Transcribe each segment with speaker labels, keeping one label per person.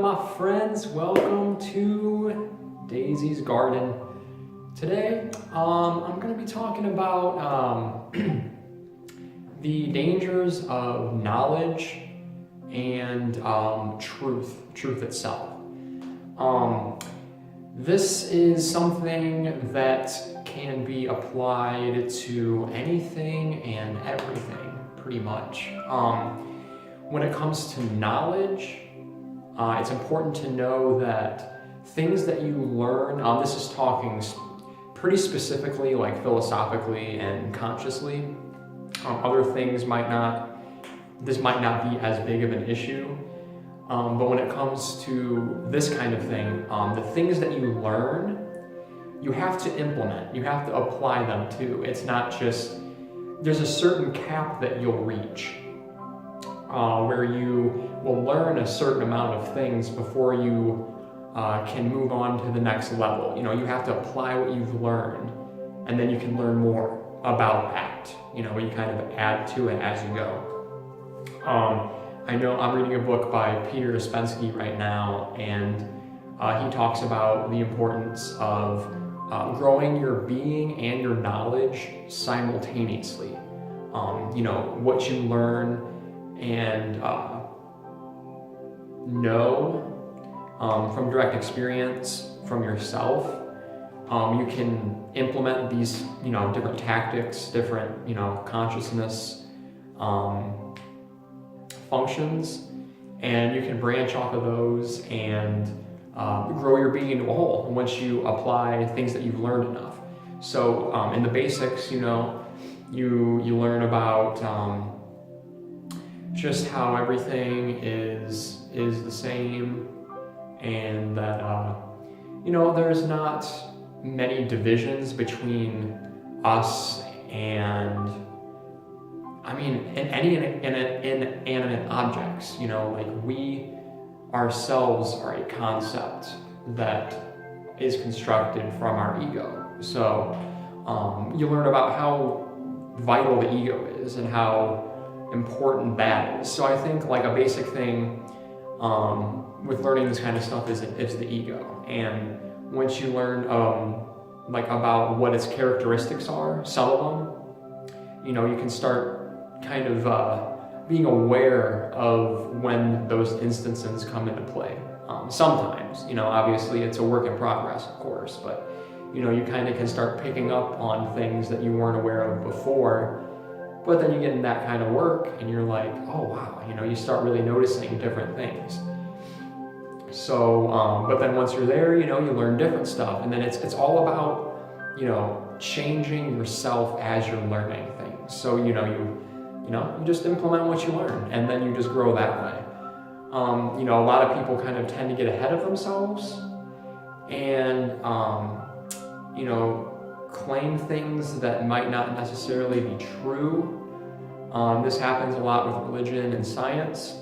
Speaker 1: my friends, welcome to Daisy's Garden. Today, I'm going to be talking about the dangers of knowledge and truth itself. This is something that can be applied to anything and everything, pretty much. When it comes to knowledge, it's important to know that things that you learn, this is talking pretty specifically, like philosophically and consciously. Other things this might not be as big of an issue. But when it comes to this kind of thing, the things that you learn, you have to implement, you have to apply them too. It's not just, there's a certain cap that you'll reach. Where you will learn a certain amount of things before you can move on to the next level. You know, you have to apply what you've learned, and then you can learn more about that. You know, you kind of add to it as you go. I know I'm reading a book by Peter Ouspensky right now, and he talks about the importance of growing your being and your knowledge simultaneously. You know, what you learn and know from direct experience from yourself, you can implement these, different tactics, different, consciousness functions, and you can branch off of those and grow your being into a whole once you apply things that you've learned enough. So in the basics, you learn about just how everything is the same, and that there's not many divisions between us and any inanimate objects. Like we ourselves are a concept that is constructed from our ego. So you learn about how vital the ego is and how important that is. So I think like a basic thing with learning this kind of stuff is the ego. And once you learn about what its characteristics are, some of them, you can start kind of being aware of when those instances come into play. Sometimes, obviously it's a work in progress, of course, but you kind of can start picking up on things that you weren't aware of before. But then you get in that kind of work and you're like, oh wow, you start really noticing different things. So, but then once you're there, you learn different stuff. And then it's all about, changing yourself as you're learning things. So, you just implement what you learn and then you just grow that way. A lot of people kind of tend to get ahead of themselves and, claim things that might not necessarily be true. This happens a lot with religion and science.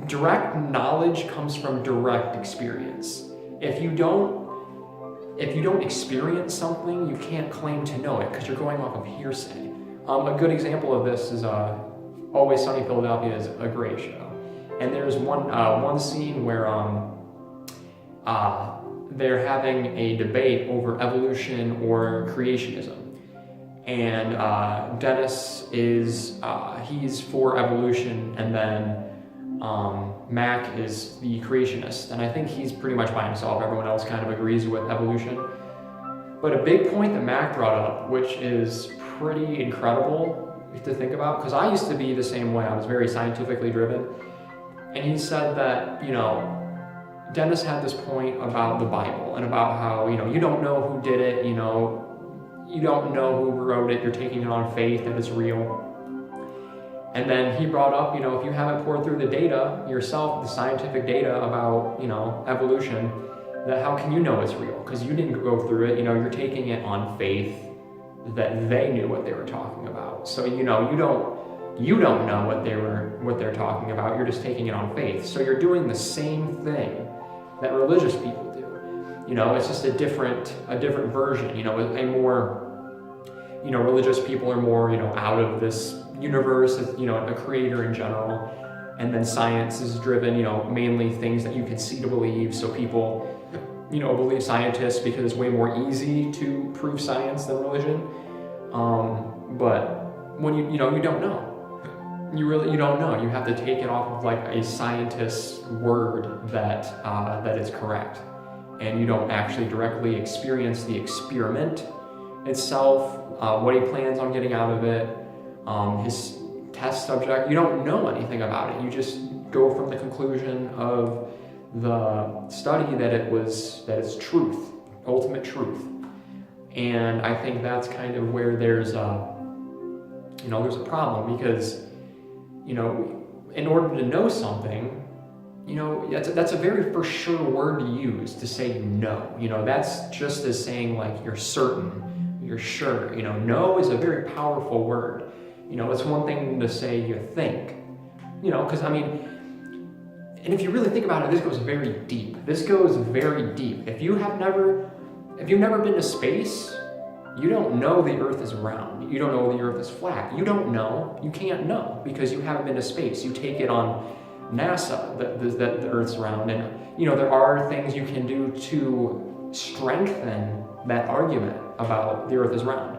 Speaker 1: Direct knowledge comes from direct experience. If you don't experience something, you can't claim to know it because you're going off of hearsay. A good example of this is Always Sunny in Philadelphia is a great show. And there's one scene where they're having a debate over evolution or creationism. And Dennis he's for evolution, and then Mac is the creationist. And I think he's pretty much by himself. Everyone else kind of agrees with evolution. But a big point that Mac brought up, which is pretty incredible to think about, because I used to be the same way. I was very scientifically driven. And he said that, Dennis had this point about the Bible and about how, you don't know who did it, you don't know who wrote it, you're taking it on faith that it's real. And then he brought up, if you haven't poured through the data yourself, the scientific data about, evolution, that how can you know it's real? Because you didn't go through it, you're taking it on faith that they knew what they were talking about. So, you don't know what they're talking about, you're just taking it on faith. So you're doing the same thing that religious people do. It's just a different version. A more, religious people are more, out of this universe, a creator in general. And then science is driven, mainly things that you can see to believe. So people, believe scientists because it's way more easy to prove science than religion. But when you don't know. You don't know. You have to take it off of like a scientist's word that it's correct. And you don't actually directly experience the experiment itself, what he plans on getting out of it, his test subject. You don't know anything about it. You just go from the conclusion of the study that it's truth, ultimate truth. And I think that's kind of where there's a problem, because, in order to know something, that's a very for sure word to use, to say no. That's just as saying like you're certain, you're sure. No is a very powerful word. It's one thing to say you think, because and if you really think about it, this goes very deep. This goes very deep. If you've never been to space, you don't know the Earth is round. You don't know the Earth is flat. You don't know. You can't know because you haven't been to space. You take it on NASA that the Earth's round, and there are things you can do to strengthen that argument about the Earth is round.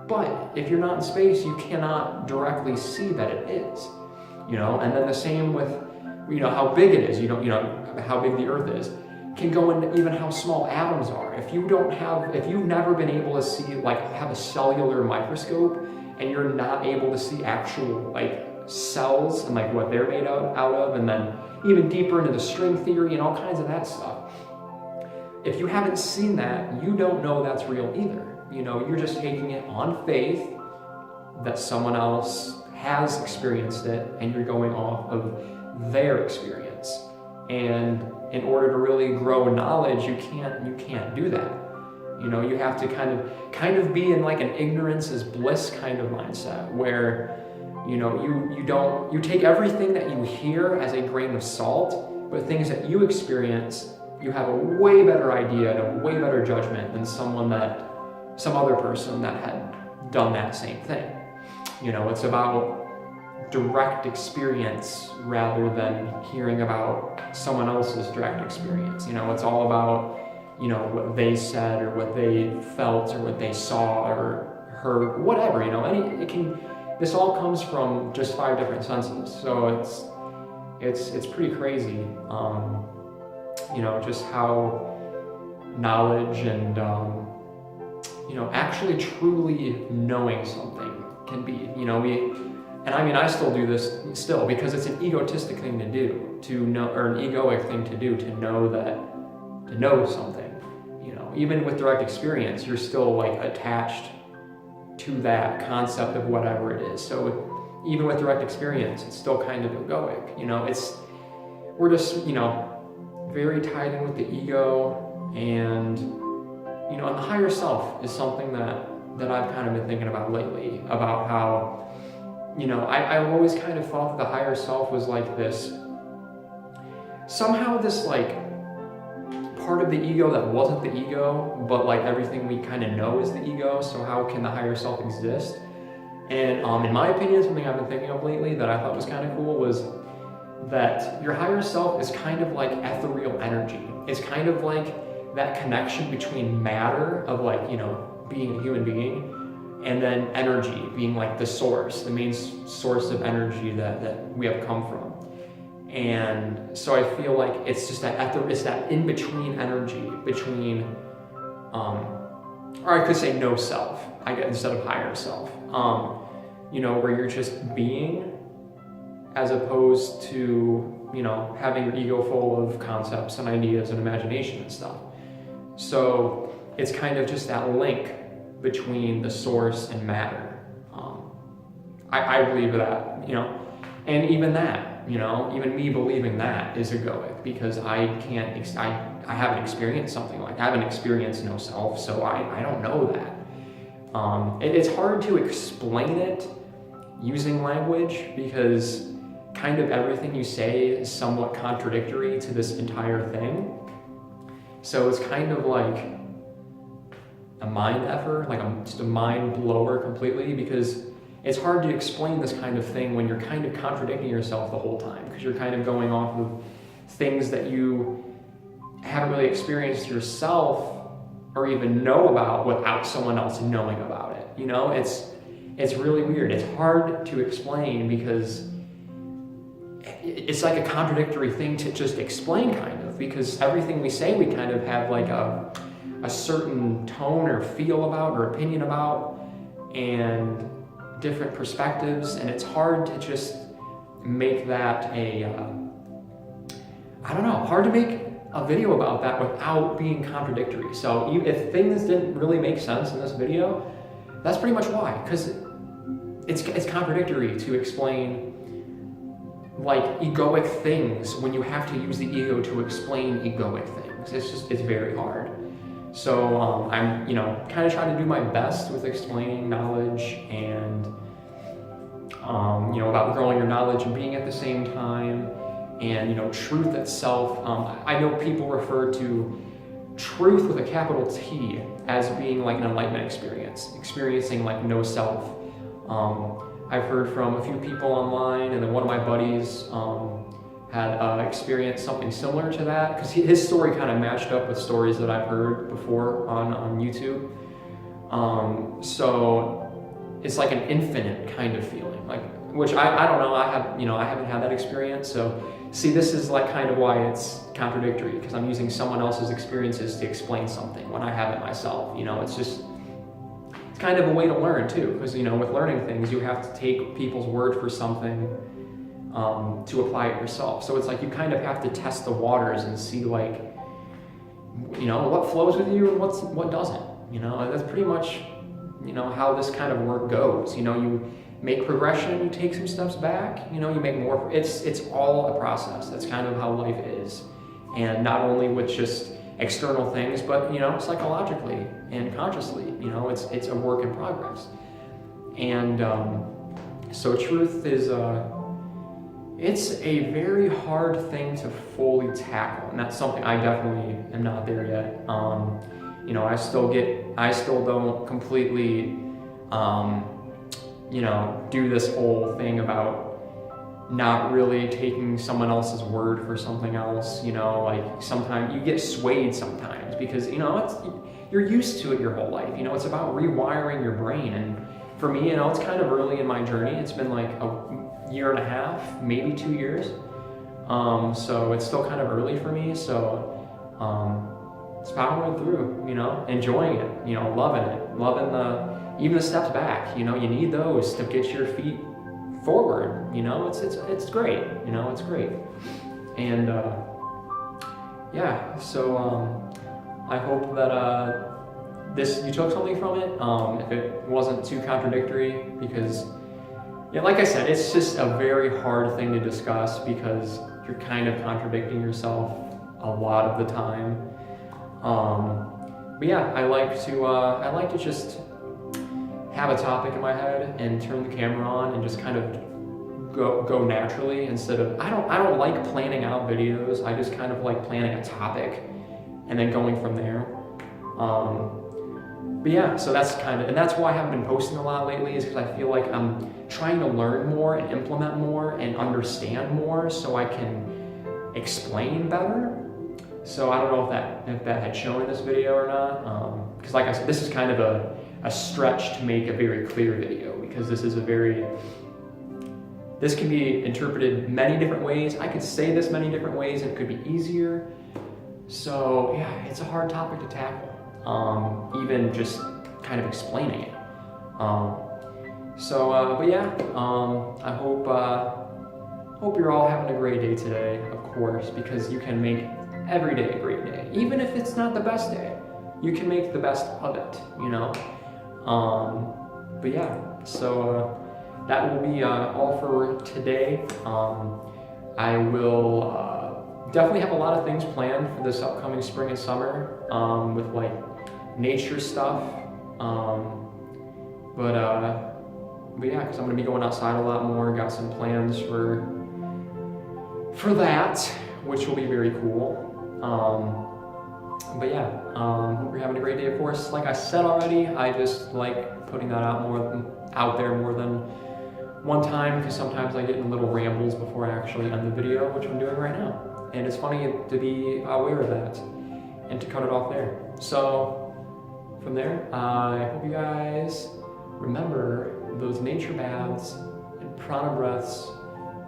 Speaker 1: But if you're not in space, you cannot directly see that it is. And then the same with how big it is. How big the Earth is can go into even how small atoms are. If you've never been able to see, have a cellular microscope, and you're not able to see actual cells and what they're made out of, and then even deeper into the string theory and all kinds of that stuff. If you haven't seen that, you don't know that's real either. You're just taking it on faith that someone else has experienced it, and you're going off of their experience. And in order to really grow knowledge, you can't do that. You have to kind of be in an ignorance is bliss kind of mindset, where you take everything that you hear as a grain of salt, but things that you experience, you have a way better idea and a way better judgment than some other person that had done that same thing. It's about direct experience rather than hearing about someone else's direct experience. It's all about, what they said or what they felt or what they saw or heard, whatever, this all comes from just 5 different senses. So it's pretty crazy, just how knowledge and, actually truly knowing something can be. I still do this still because it's an egotistic thing to do, to know, or an egoic thing to do, to know something. Even with direct experience, you're still attached to that concept of whatever it is. So even with direct experience, it's still kind of egoic. We're just, very tied in with the ego, and, and the higher self is something that I've kind of been thinking about lately, about how, I've always kind of thought that the higher self was this part of the ego that wasn't the ego, but everything we kind of know is the ego. So how can the higher self exist? And in my opinion, something I've been thinking of lately that I thought was kind of cool was that your higher self is kind of like ethereal energy. It's kind of like that connection between matter of being a human being, and then energy being the source, the main source of energy that we have come from. And so I feel it's just it's that in-between energy between, or I could say no self, instead of higher self, where you're just being, as opposed to, having your ego full of concepts and ideas and imagination and stuff. So it's kind of just that link between the source and matter. I believe that, and even that, even me believing that is egoic, because I haven't experienced something I haven't experienced no self, so I don't know that. It's hard to explain it using language, because kind of everything you say is somewhat contradictory to this entire thing. So it's kind of a mind effort, just a mind blower completely, because it's hard to explain this kind of thing when you're kind of contradicting yourself the whole time, because you're kind of going off of things that you haven't really experienced yourself or even know about without someone else knowing about it. You know, it's really weird. It's hard to explain because it's like a contradictory thing to just explain, kind of, because everything we say we kind of have like a certain tone or feel about or opinion about, and different perspectives, and it's hard to just make that hard to make a video about that without being contradictory. So if things didn't really make sense in this video, that's pretty much why, because it's contradictory to explain like egoic things when you have to use the ego to explain egoic things. It's very hard. So I'm, kind of trying to do my best with explaining knowledge and, about growing your knowledge and being at the same time, and, truth itself. I know people refer to truth with a capital T as being like an enlightenment experience, experiencing like no self. I've heard from a few people online, and then one of my buddies had experienced something similar to that, because his story kind of matched up with stories that I've heard before on YouTube. So it's like an infinite kind of feeling, like, which I don't know. I haven't had that experience. So see, this is like kind of why it's contradictory, because I'm using someone else's experiences to explain something when I have it myself. It's kind of a way to learn too, because with learning things, you have to take people's word for something to apply it yourself. So it's like you kind of have to test the waters and see like, what flows with you and what doesn't. That's pretty much how this kind of work goes. You make progression, you take some steps back, you make more. It's all a process. That's kind of how life is, and not only with just external things, but psychologically and consciously. It's a work in progress. And so truth is it's a very hard thing to fully tackle, and that's something I definitely am not there yet. I still don't completely do this whole thing about not really taking someone else's word for something else. Like sometimes you get swayed sometimes because you're used to it your whole life. It's about rewiring your brain, and for me, it's kind of early in my journey. It's been like a year and a half, maybe 2 years. So it's still kind of early for me. So it's powering through, enjoying it, loving it, even the steps back. You need those to get your feet forward. It's great. It's great. And so I hope that you took something from it. If it wasn't too contradictory, because like I said, it's just a very hard thing to discuss because you're kind of contradicting yourself a lot of the time. But yeah, I like to just have a topic in my head and turn the camera on and just kind of go naturally, instead of I don't like planning out videos. I just kind of like planning a topic and then going from there. But yeah, so that's why I haven't been posting a lot lately, is because I feel like I'm trying to learn more and implement more and understand more so I can explain better. So I don't know if that had shown in this video or not, because like I said, this is kind of a stretch to make a very clear video, because this can be interpreted many different ways. I could say this many different ways and it could be easier. So yeah, it's a hard topic to tackle, even just kind of explaining it. But yeah, I hope you're all having a great day today, of course, because you can make every day a great day. Even if it's not the best day, you can make the best of it, But yeah, so that will be all for today. I will definitely have a lot of things planned for this upcoming spring and summer, with like nature stuff. But yeah, because I'm gonna be going outside a lot more. Got some plans for that, which will be very cool. But yeah, hope you're having a great day, of course. Like I said already, I just like putting that out there more than one time, because sometimes I get in little rambles before I actually end the video, which I'm doing right now. And it's funny to be aware of that and to cut it off there. So from there, I hope you guys remember those nature baths and prana breaths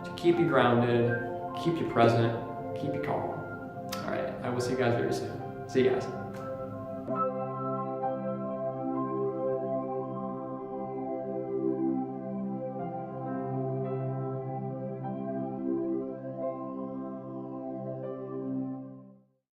Speaker 1: to keep you grounded, keep you present, keep you calm. All right, I will see you guys very soon. See you guys.